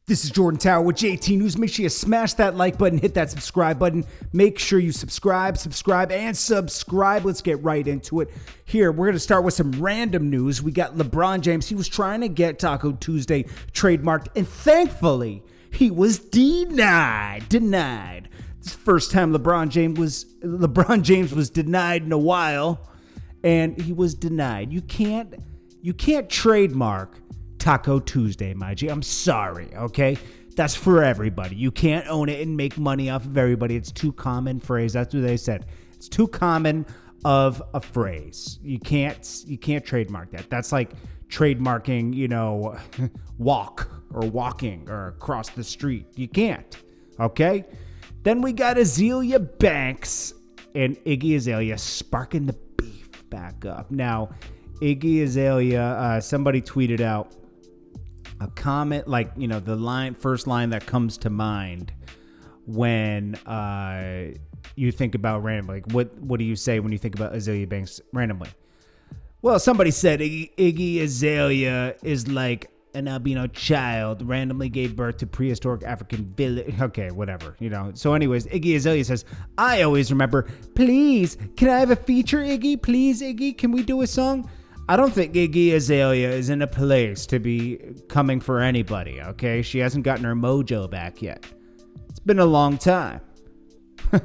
This is Jordan Tower with JT News. Make sure you smash that like button, hit that subscribe button. Make sure you subscribe. Let's get right into it. Here, we're going to start with some random news. We got LeBron James. He was trying to get Taco Tuesday trademarked, and thankfully, he was denied. This is the first time LeBron James was denied in a while, and he was denied. You can't trademark Taco Tuesday, my G. I'm sorry, okay? That's for everybody. You can't own it and make money off of everybody. It's too common phrase. That's what they said. It's too common of a phrase. You can't trademark that. That's like trademarking, walk or walking or across the street. You can't, okay? Then we got Azealia Banks and Iggy Azalea sparking the beef back up. Now, Iggy Azalea, somebody tweeted out a comment the first line that comes to mind when you think about randomly. What do you say when you think about Azealia Banks randomly? Well, somebody said Iggy Azalea is like an albino child randomly gave birth to prehistoric African village. Okay, whatever, So anyways, Iggy Azalea says, I always remember, please, can I have a feature, Iggy? Please, Iggy, can we do a song? I don't think Iggy Azalea is in a place to be coming for anybody, okay? She hasn't gotten her mojo back yet. It's been a long time. A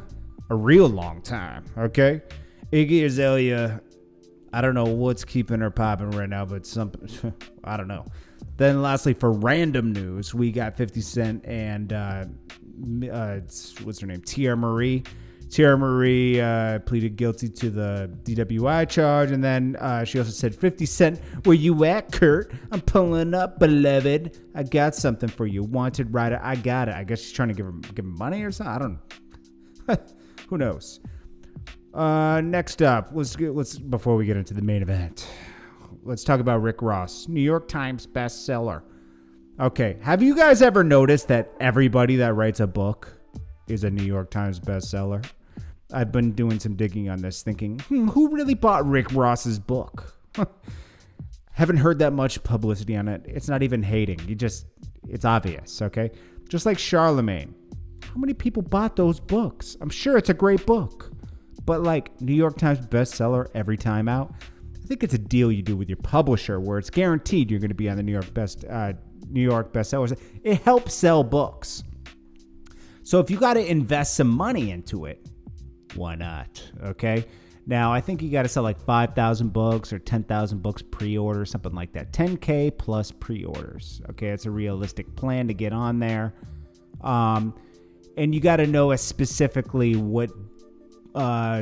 real long time, okay? Iggy Azalea, I don't know what's keeping her popping right now, but something, I don't know. Then lastly, for random news, we got 50 Cent and, what's her name? Tia Marie. Tia Marie pleaded guilty to the DWI charge, and then she also said, 50 Cent, where you at, Kurt? I'm pulling up, beloved. I got something for you. Wanted rider, I got it. I guess she's trying to give him money or something. I don't know. Who knows? Next up, let's before we get into the main event, let's talk about Rick Ross, New York Times bestseller. Okay, have you guys ever noticed that everybody that writes a book is a New York Times bestseller? I've been doing some digging on this, thinking, who really bought Rick Ross's book? Haven't heard that much publicity on it. It's not even hating. It's obvious, okay? Just like Charlemagne. How many people bought those books? I'm sure it's a great book. But like New York Times bestseller every time out, I think it's a deal you do with your publisher where it's guaranteed you're going to be on the New York bestsellers. It helps sell books. So if you got to invest some money into it, why not? Okay. Now, I think you got to sell like 5,000 books or 10,000 books pre-order, something like that. 10K plus pre-orders. Okay. It's a realistic plan to get on there. And you got to know specifically what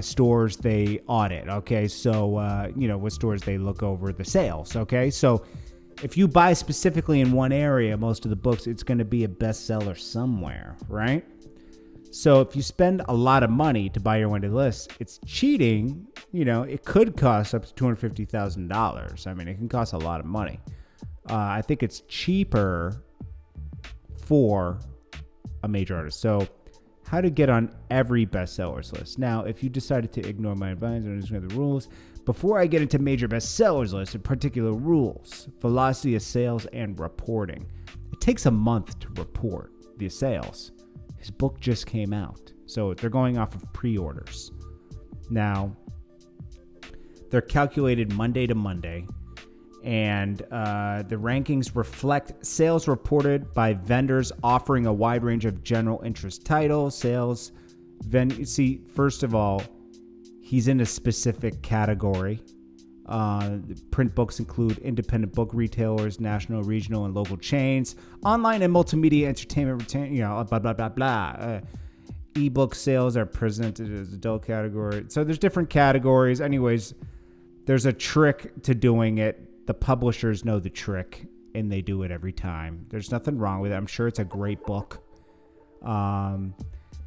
stores they audit. Okay. So, what stores they look over the sales. Okay. So if you buy specifically in one area, most of the books, it's going to be a bestseller somewhere, right? So if you spend a lot of money to buy your one-day list, it's cheating. It could cost up to $250,000. I mean, it can cost a lot of money. I think it's cheaper for a major artist. So how to get on every bestsellers list. Now, if you decided to ignore my advice or ignore the rules, before I get into major bestsellers lists and particular rules, velocity of sales and reporting. It takes a month to report the sales. His book just came out, so they're going off of pre-orders. Now, they're calculated Monday to Monday, and the rankings reflect sales reported by vendors offering a wide range of general interest titles, sales. See, first of all, he's in a specific category. Print books include independent book retailers, national, regional, and local chains, online and multimedia entertainment, blah, blah, blah, blah. Ebook sales are presented as adult category. So there's different categories. Anyways, there's a trick to doing it. The publishers know the trick, and they do it every time. There's nothing wrong with it. I'm sure it's a great book. The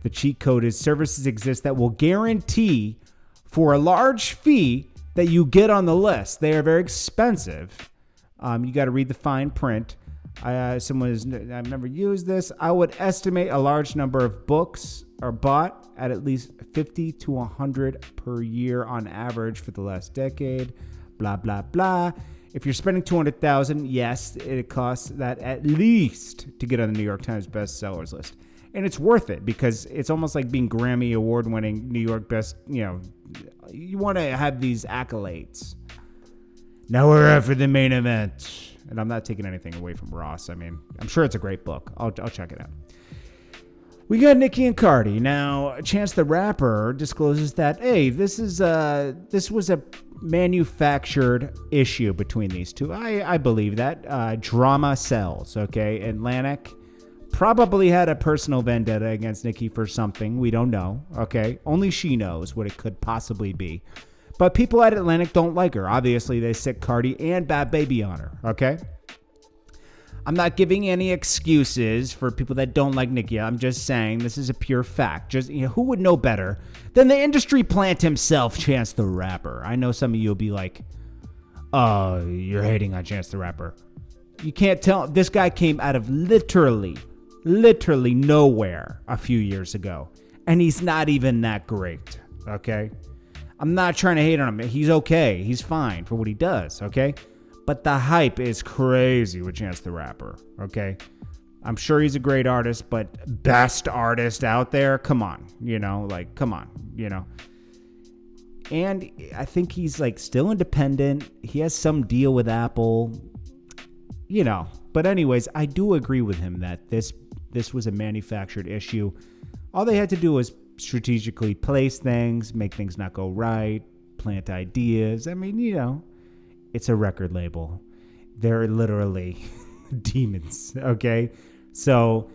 cheat code is services exist that will guarantee for a large fee that you get on the list. They are very expensive. You got to read the fine print. I've never used this. I would estimate a large number of books are bought at least 50 to 100 per year on average for the last decade. Blah, blah, blah. If you're spending $200,000, yes, it costs that at least to get on the New York Times bestsellers list. And it's worth it because it's almost like being Grammy award-winning New York best, you want to have these accolades. Now we're after the main event. And I'm not taking anything away from Ross. I mean, I'm sure it's a great book. I'll check it out. We got Nicki and Cardi. Now, Chance the Rapper discloses that, hey, this was a manufactured issue between these two. I believe that. Drama sells, okay? Atlantic probably had a personal vendetta against Nicki for something. We don't know, okay? Only she knows what it could possibly be. But people at Atlantic don't like her. Obviously, they sick Cardi and Bad Baby on her, okay? I'm not giving any excuses for people that don't like Nicki. I'm just saying this is a pure fact. Just who would know better than the industry plant himself, Chance the Rapper? I know some of you will be like, "Oh, you're hating on Chance the Rapper." You can't tell. This guy came out of literally nowhere a few years ago, and he's not even that great. Okay, I'm not trying to hate on him. He's okay. He's fine for what he does. Okay. But the hype is crazy with Chance the Rapper, okay? I'm sure he's a great artist, but best artist out there? Come on, come on. And I think he's, still independent. He has some deal with Apple, But anyways, I do agree with him that this was a manufactured issue. All they had to do was strategically place things, make things not go right, plant ideas. I mean, it's a record label. They're literally demons, okay? So,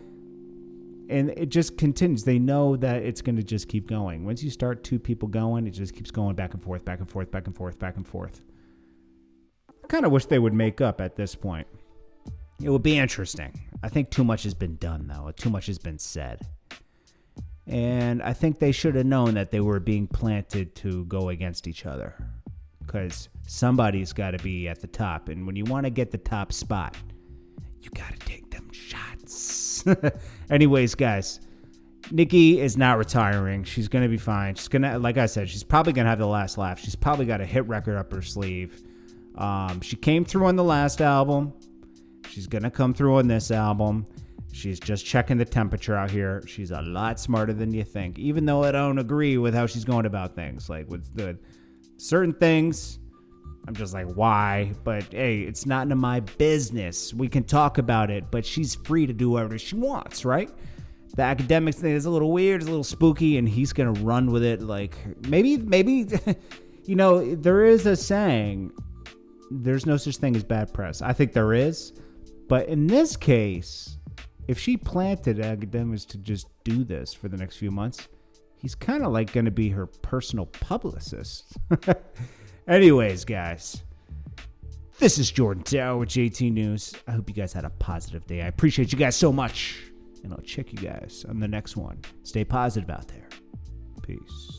and it just continues. They know that it's going to just keep going. Once you start two people going, it just keeps going back and forth, back and forth, back and forth, back and forth. I kind of wish they would make up at this point. It would be interesting. I think too much has been done, though. Too much has been said. And I think they should have known that they were being planted to go against each other. Because somebody's got to be at the top. And when you want to get the top spot, you got to take them shots. Anyways, guys, Nicki is not retiring. She's going to be fine. She's going to, like I said, she's probably going to have the last laugh. She's probably got a hit record up her sleeve. She came through on the last album. She's going to come through on this album. She's just checking the temperature out here. She's a lot smarter than you think, even though I don't agree with how she's going about things. Like with the certain things, I'm just like, why? But hey, it's not none of my business. We can talk about it, but she's free to do whatever she wants, right? The academics thing is a little weird, it's a little spooky, and he's gonna run with it. Like maybe, there is a saying, there's no such thing as bad press. I think there is, but in this case, if she planted academics to just do this for the next few months, he's kind of like going to be her personal publicist. Anyways, guys, this is Jordan Tower with JT News. I hope you guys had a positive day. I appreciate you guys so much. And I'll check you guys on the next one. Stay positive out there. Peace.